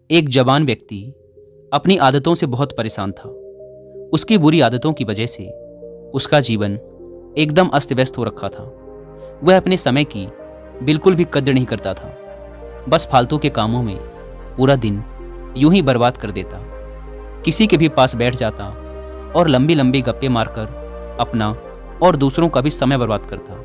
एक जवान व्यक्ति अपनी आदतों से बहुत परेशान था। उसकी बुरी आदतों की वजह से उसका जीवन एकदम अस्त व्यस्त हो रखा था। वह अपने समय की बिल्कुल भी कद्र नहीं करता था। बस फालतू के कामों में पूरा दिन यूं ही बर्बाद कर देता। किसी के भी पास बैठ जाता और लंबी लंबी गप्पे मारकर अपना और दूसरों का भी समय बर्बाद करता,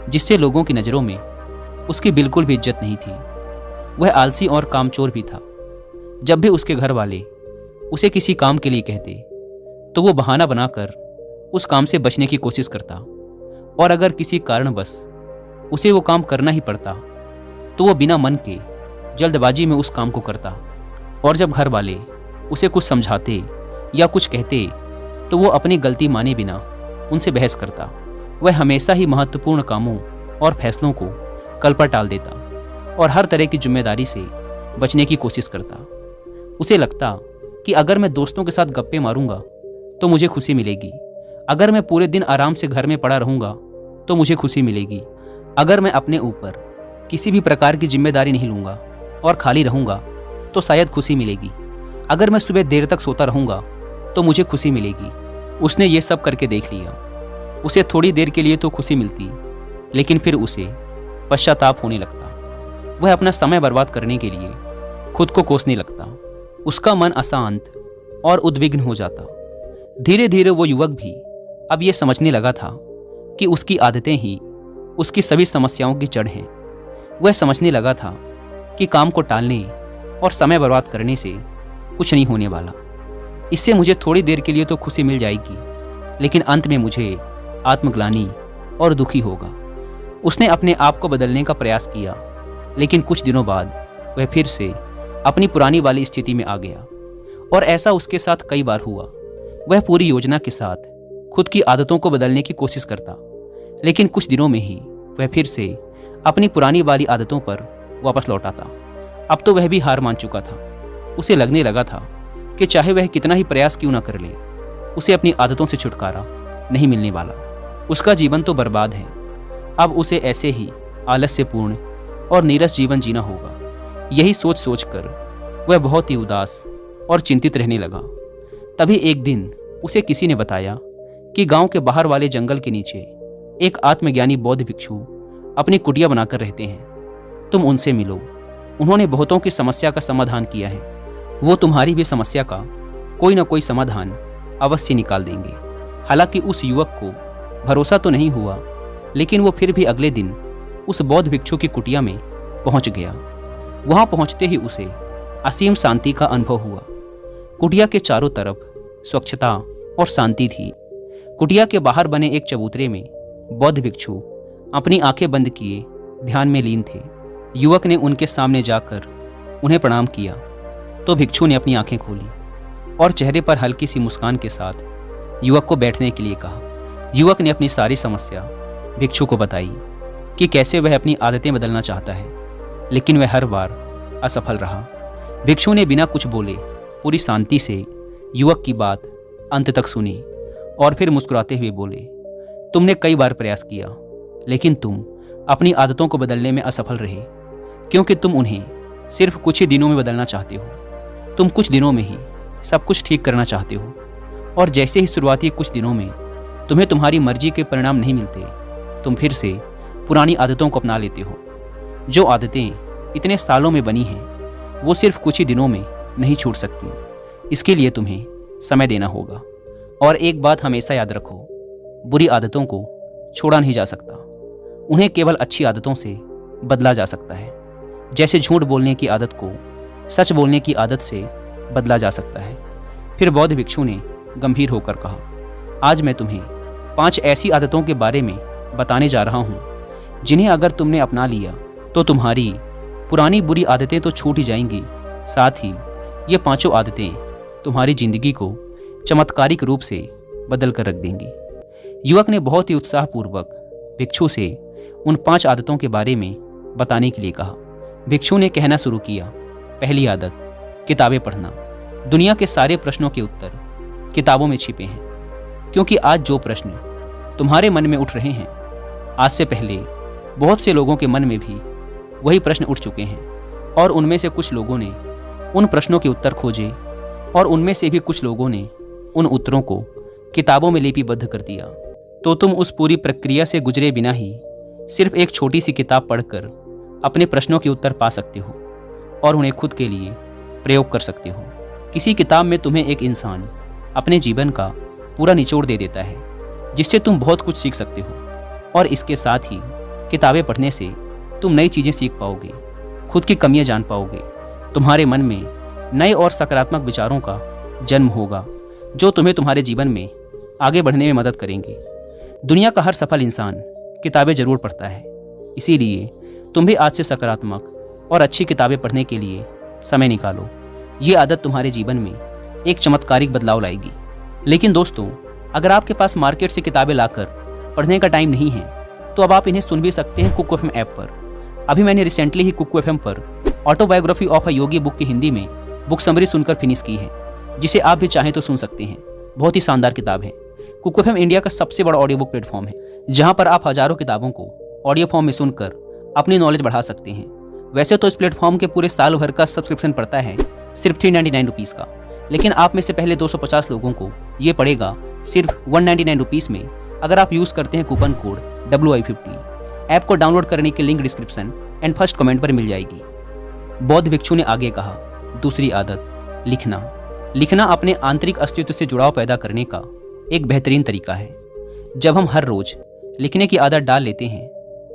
जिससे लोगों की नज़रों में उसकी बिल्कुल भी इज्जत नहीं थी। वह आलसी और कामचोर भी था। जब भी उसके घर वाले उसे किसी काम के लिए कहते तो वो बहाना बनाकर उस काम से बचने की कोशिश करता, और अगर किसी कारणवश उसे वो काम करना ही पड़ता तो वो बिना मन के जल्दबाजी में उस काम को करता। और जब घर वाले उसे कुछ समझाते या कुछ कहते तो वो अपनी गलती माने बिना उनसे बहस करता। वह हमेशा ही महत्वपूर्ण कामों और फैसलों को कल पर टाल देता और हर तरह की जिम्मेदारी से बचने की कोशिश करता। उसे लगता कि अगर मैं दोस्तों के साथ गप्पे मारूंगा तो मुझे खुशी मिलेगी, अगर मैं पूरे दिन आराम से घर में पड़ा रहूंगा तो मुझे खुशी मिलेगी, अगर मैं अपने ऊपर किसी भी प्रकार की जिम्मेदारी नहीं लूंगा और खाली रहूंगा तो शायद खुशी मिलेगी, अगर मैं सुबह देर तक सोता रहूंगा तो मुझे खुशी मिलेगी। उसने ये सब करके देख लिया। उसे थोड़ी देर के लिए तो खुशी मिलती, लेकिन फिर उसे पश्चाताप होने लगता। वह अपना समय बर्बाद करने के लिए खुद को कोसने लगता। उसका मन अशांत और उद्विग्न हो जाता। धीरे धीरे वो युवक भी अब ये समझने लगा था कि उसकी आदतें ही उसकी सभी समस्याओं की जड़ हैं। वह समझने लगा था कि काम को टालने और समय बर्बाद करने से कुछ नहीं होने वाला। इससे मुझे थोड़ी देर के लिए तो खुशी मिल जाएगी, लेकिन अंत में मुझे आत्मग्लानि और दुखी होगा। उसने अपने आप को बदलने का प्रयास किया, लेकिन कुछ दिनों बाद वह फिर से अपनी पुरानी वाली स्थिति में आ गया। और ऐसा उसके साथ कई बार हुआ। वह पूरी योजना के साथ खुद की आदतों को बदलने की कोशिश करता, लेकिन कुछ दिनों में ही वह फिर से अपनी पुरानी वाली आदतों पर वापस लौट आता। अब तो वह भी हार मान चुका था। उसे लगने लगा था कि चाहे वह कितना ही प्रयास क्यों ना कर ले, उसे अपनी आदतों से छुटकारा नहीं मिलने वाला। उसका जीवन तो बर्बाद है। अब उसे ऐसे ही आलस्यपूर्ण और नीरस जीवन जीना होगा। यही सोच सोचकर वह बहुत ही उदास और चिंतित रहने लगा। तभी एक दिन उसे किसी ने बताया कि गांव के बाहर वाले जंगल के नीचे एक आत्मज्ञानी बौद्ध भिक्षु अपनी कुटिया बनाकर रहते हैं। तुम उनसे मिलो। उन्होंने बहुतों की समस्या का समाधान किया है। वो तुम्हारी भी समस्या का कोई ना कोई समाधान अवश्य निकाल देंगे। हालांकि उस युवक को भरोसा तो नहीं हुआ, लेकिन वो फिर भी अगले दिन उस बौद्ध भिक्षु की कुटिया में पहुंच गया। वहां पहुंचते ही उसे असीम शांति का अनुभव हुआ। कुटिया के चारों तरफ स्वच्छता और शांति थी। कुटिया के बाहर बने एक चबूतरे में बौद्ध भिक्षु अपनी आंखें बंद किए ध्यान में लीन थे। युवक ने उनके सामने जाकर उन्हें प्रणाम किया तो भिक्षु ने अपनी आंखें खोली और चेहरे पर हल्की सी मुस्कान के साथ युवक को बैठने के लिए कहा। युवक ने अपनी सारी समस्या भिक्षु को बताई कि कैसे वह अपनी आदतें बदलना चाहता है, लेकिन वह हर बार असफल रहा। भिक्षु ने बिना कुछ बोले पूरी शांति से युवक की बात अंत तक सुनी और फिर मुस्कुराते हुए बोले, तुमने कई बार प्रयास किया, लेकिन तुम अपनी आदतों को बदलने में असफल रहे, क्योंकि तुम उन्हें सिर्फ कुछ ही दिनों में बदलना चाहते हो। तुम कुछ दिनों में ही सब कुछ ठीक करना चाहते हो, और जैसे ही शुरुआती कुछ दिनों में तुम्हें तुम्हारी मर्जी के परिणाम नहीं मिलते, तुम फिर से पुरानी आदतों को अपना लेते हो। जो आदतें इतने सालों में बनी हैं वो सिर्फ कुछ ही दिनों में नहीं छूट सकती। इसके लिए तुम्हें समय देना होगा। और एक बात हमेशा याद रखो, बुरी आदतों को छोड़ा नहीं जा सकता, उन्हें केवल अच्छी आदतों से बदला जा सकता है। जैसे झूठ बोलने की आदत को सच बोलने की आदत से बदला जा सकता है। फिर बौद्ध भिक्षु ने गंभीर होकर कहा, आज मैं तुम्हें 5 ऐसी आदतों के बारे में बताने जा रहा हूँ जिन्हें अगर तुमने अपना लिया तो तुम्हारी पुरानी बुरी आदतें तो छूट ही जाएंगी, साथ ही ये 5 आदतें तुम्हारी जिंदगी को चमत्कारिक रूप से बदल कर रख देंगी। युवक ने बहुत ही उत्साहपूर्वक भिक्षु से उन 5 आदतों के बारे में बताने के लिए कहा। भिक्षु ने कहना शुरू किया, पहली आदत, किताबें पढ़ना। दुनिया के सारे प्रश्नों के उत्तर किताबों में छिपे हैं, क्योंकि आज जो प्रश्न तुम्हारे मन में उठ रहे हैं, आज से पहले बहुत से लोगों के मन में भी वही प्रश्न उठ चुके हैं, और उनमें से कुछ लोगों ने उन प्रश्नों के उत्तर खोजे और उनमें से भी कुछ लोगों ने उन उत्तरों को किताबों में लिपिबद्ध कर दिया, तो तुम उस पूरी प्रक्रिया से गुजरे बिना ही सिर्फ एक छोटी सी किताब पढ़कर अपने प्रश्नों के उत्तर पा सकते हो और उन्हें खुद के लिए प्रयोग कर सकते हो। किसी किताब में तुम्हें एक इंसान अपने जीवन का पूरा निचोड़ दे देता है, जिससे तुम बहुत कुछ सीख सकते हो। और इसके साथ ही किताबें पढ़ने से तुम नई चीज़ें सीख पाओगे, खुद की कमियां जान पाओगे, तुम्हारे मन में नए और सकारात्मक विचारों का जन्म होगा जो तुम्हें तुम्हारे जीवन में आगे बढ़ने में मदद करेंगे। दुनिया का हर सफल इंसान किताबें जरूर पढ़ता है, इसीलिए तुम भी आज से सकारात्मक और अच्छी किताबें पढ़ने के लिए समय निकालो। ये आदत तुम्हारे जीवन में एक चमत्कारिक बदलाव लाएगी। लेकिन दोस्तों, अगर आपके पास मार्केट से किताबें लाकर पढ़ने का टाइम नहीं है, तो अब आप इन्हें सुन भी सकते हैं कुक एफएम ऐप पर। अभी मैंने रिसेंटली ही कुक एफएम पर autobiography of a Yogi book की हिंदी में बुक समरी सुनकर फिनिश की है, जिसे आप भी चाहें तो सुन सकते हैं। बहुत ही शानदार किताब है। कुक एफएम इंडिया का सबसे बड़ा ऑडियो बुक प्लेटफॉर्म है, जहां पर आप हजारों किताबों को ऑडियो फॉर्म में सुनकर अपनी नॉलेज बढ़ा सकते हैं। वैसे तो इस प्लेटफॉर्म के पूरे साल भर का सब्सक्रिप्शन पड़ता है सिर्फ 399 रुपीज़ का, लेकिन आप में से पहले 250 लोगों को ये पड़ेगा सिर्फ 199 रुपीज़ में, अगर आप यूज़ करते हैं कूपन कोड WI50। ऐप को डाउनलोड करने की link description and first comment पर मिल जाएगी। बौद्ध भिक्षु ने आगे कहा, दूसरी आदत, लिखना। लिखना अपने आंतरिक अस्तित्व से जुड़ाव पैदा करने का एक बेहतरीन तरीका है। जब हम हर रोज लिखने की आदत डाल लेते हैं,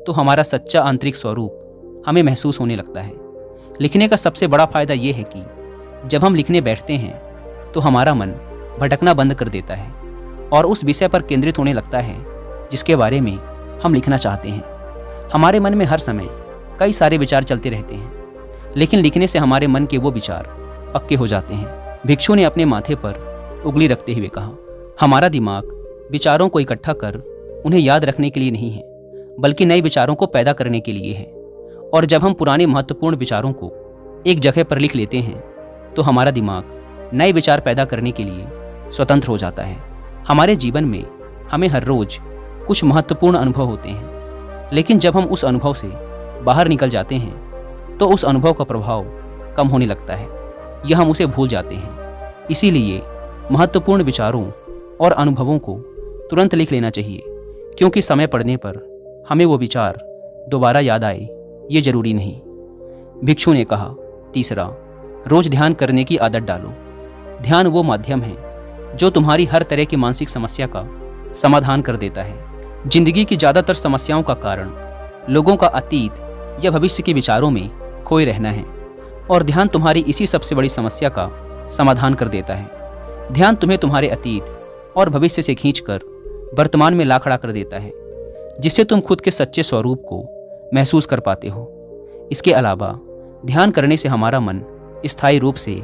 तो हमारा सच्चा आंतरिक स्वरूप हमें महसूस होने लगता है। लिखने का सबसे बड़ा फायदा यह है कि जब हम लिखने बैठते हैं, तो हमारा मन भटकना बंद कर देता है और उस विषय पर केंद्रित होने लगता है जिसके बारे में हम लिखना चाहते हैं। हमारे मन में हर समय कई सारे विचार चलते रहते हैं, लेकिन लिखने से हमारे मन के वो विचार पक्के हो जाते हैं। भिक्षु ने अपने माथे पर उंगली रखते हुए कहा, हमारा दिमाग विचारों को इकट्ठा कर उन्हें याद रखने के लिए नहीं है, बल्कि नए विचारों को पैदा करने के लिए है। और जब हम पुराने महत्वपूर्ण विचारों को एक जगह पर लिख लेते हैं, तो हमारा दिमाग नए विचार पैदा करने के लिए स्वतंत्र हो जाता है। हमारे जीवन में हमें हर रोज कुछ महत्वपूर्ण अनुभव होते हैं, लेकिन जब हम उस अनुभव से बाहर निकल जाते हैं, तो उस अनुभव का प्रभाव कम होने लगता है या हम उसे भूल जाते हैं। इसीलिए महत्वपूर्ण विचारों और अनुभवों को तुरंत लिख लेना चाहिए, क्योंकि समय पड़ने पर हमें वो विचार दोबारा याद आए ये जरूरी नहीं। भिक्षु ने कहा, तीसरा, रोज ध्यान करने की आदत डालो। ध्यान वो माध्यम है जो तुम्हारी हर तरह की मानसिक समस्या का समाधान कर देता है। जिंदगी की ज़्यादातर समस्याओं का कारण लोगों का अतीत या भविष्य के विचारों में खोए रहना है, और ध्यान तुम्हारी इसी सबसे बड़ी समस्या का समाधान कर देता है। ध्यान तुम्हें तुम्हारे अतीत और भविष्य से खींचकर वर्तमान में ला खड़ा कर देता है, जिससे तुम खुद के सच्चे स्वरूप को महसूस कर पाते हो। इसके अलावा ध्यान करने से हमारा मन स्थायी रूप से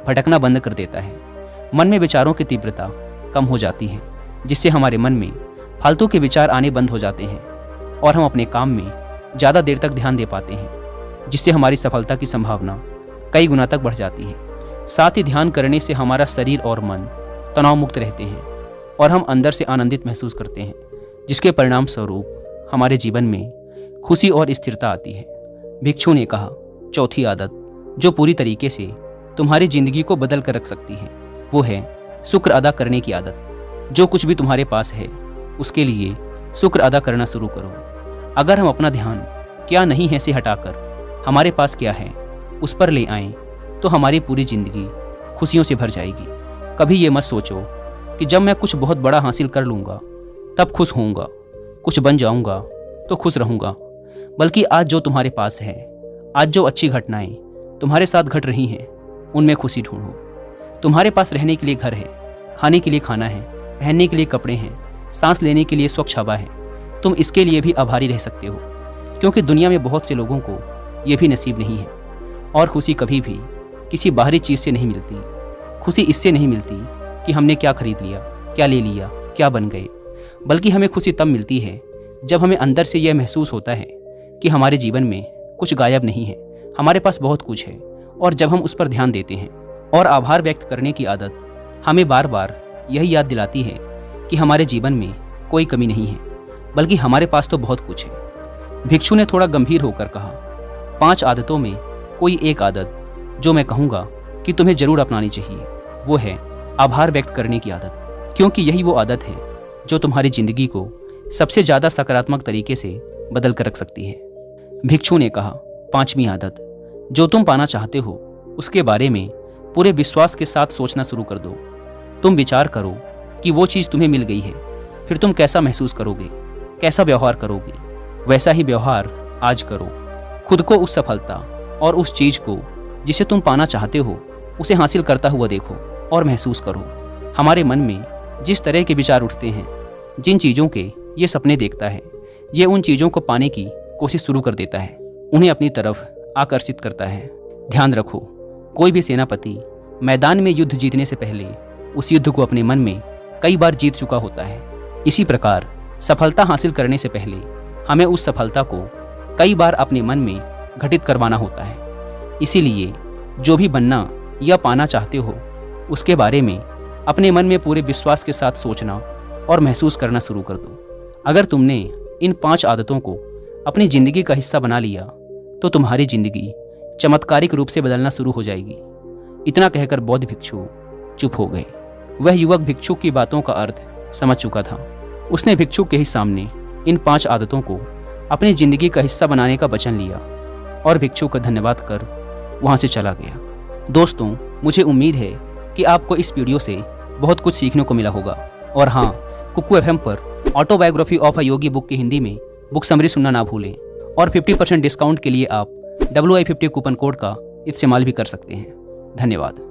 भटकना बंद कर देता है। मन में विचारों की तीव्रता कम हो जाती है, जिससे हमारे मन में फालतू के विचार आने बंद हो जाते हैं और हम अपने काम में ज़्यादा देर तक ध्यान दे पाते हैं, जिससे हमारी सफलता की संभावना कई गुना तक बढ़ जाती है। साथ ही ध्यान करने से हमारा शरीर और मन तनाव मुक्त रहते हैं और हम अंदर से आनंदित महसूस करते हैं, जिसके परिणाम स्वरूप हमारे जीवन में खुशी और स्थिरता आती है। भिक्षु ने कहा, चौथी आदत जो पूरी तरीके से तुम्हारी जिंदगी को बदल कर रख सकती है, वो है शुक्र अदा करने की आदत। जो कुछ भी तुम्हारे पास है, उसके लिए शुक्र अदा करना शुरू करो। अगर हम अपना ध्यान क्या नहीं है से हटाकर हमारे पास क्या है उस पर ले आएं, तो हमारी पूरी जिंदगी खुशियों से भर जाएगी। कभी ये मत सोचो कि जब मैं कुछ बहुत बड़ा हासिल कर लूँगा तब खुश होऊंगा, कुछ बन जाऊंगा तो खुश रहूँगा, बल्कि आज जो तुम्हारे पास है, आज जो अच्छी घटनाएं तुम्हारे साथ घट रही हैं, उनमें खुशी ढूंढो। तुम्हारे पास रहने के लिए घर है, खाने के लिए खाना है, पहनने के लिए कपड़े हैं, सांस लेने के लिए स्वच्छ हवा है। तुम इसके लिए भी आभारी रह सकते हो, क्योंकि दुनिया में बहुत से लोगों को ये भी नसीब नहीं है। और खुशी कभी भी किसी बाहरी चीज़ से नहीं मिलती। खुशी इससे नहीं मिलती कि हमने क्या खरीद लिया, क्या ले लिया, क्या बन गए, बल्कि हमें खुशी तब मिलती है जब हमें अंदर से यह महसूस होता है कि हमारे जीवन में कुछ गायब नहीं है, हमारे पास बहुत कुछ है। और जब हम उस पर ध्यान देते हैं और आभार व्यक्त करने की आदत हमें बार बार यही याद दिलाती है कि हमारे जीवन में कोई कमी नहीं है, बल्कि हमारे पास तो बहुत कुछ है। भिक्षु ने थोड़ा गंभीर होकर कहा, 5 आदतों में कोई एक आदत जो मैं कहूँगा कि तुम्हें जरूर अपनानी चाहिए, वो है आभार व्यक्त करने की आदत, क्योंकि यही वो आदत है जो तुम्हारी जिंदगी को सबसे ज़्यादा सकारात्मक तरीके से बदल कर रख सकती है। भिक्षु ने कहा, 5वीं आदत, जो तुम पाना चाहते हो उसके बारे में पूरे विश्वास के साथ सोचना शुरू कर दो। तुम विचार करो कि वो चीज़ तुम्हें मिल गई है, फिर तुम कैसा महसूस करोगे, कैसा व्यवहार करोगे। वैसा ही व्यवहार आज करो। खुद को उस सफलता और उस चीज़ को जिसे तुम पाना चाहते हो उसे हासिल करता हुआ देखो और महसूस करो। हमारे मन में जिस तरह के विचार उठते हैं, जिन चीज़ों के ये सपने देखता है, ये उन चीज़ों को पाने की कोशिश शुरू कर देता है, उन्हें अपनी तरफ आकर्षित करता है। ध्यान रखो, कोई भी सेनापति मैदान में युद्ध जीतने से पहले उस युद्ध को अपने मन में कई बार जीत चुका होता है। इसी प्रकार सफलता हासिल करने से पहले हमें उस सफलता को कई बार अपने मन में घटित करवाना होता है। इसीलिए जो भी बनना या पाना चाहते हो उसके बारे में अपने मन में पूरे विश्वास के साथ सोचना और महसूस करना शुरू कर दो। अगर तुमने इन 5 आदतों को अपनी ज़िंदगी का हिस्सा बना लिया तो तुम्हारी ज़िंदगी चमत्कारिक रूप से बदलना शुरू हो जाएगी। इतना कहकर बौद्ध भिक्षु चुप हो गए। वह युवक भिक्षु की बातों का अर्थ समझ चुका था। उसने भिक्षु के ही सामने इन 5 आदतों को अपनी ज़िंदगी का हिस्सा बनाने का वचन लिया और भिक्षु का धन्यवाद कर वहाँ से चला गया। दोस्तों, मुझे उम्मीद है कि आपको इस वीडियो से बहुत कुछ सीखने को मिला होगा। और हाँ, कुकू एफएम पर autobiography of a Yogi book की हिंदी में बुक समरी सुनना ना भूलें। और 50% डिस्काउंट के लिए आप WI50 कूपन कोड का इस्तेमाल भी कर सकते हैं। धन्यवाद।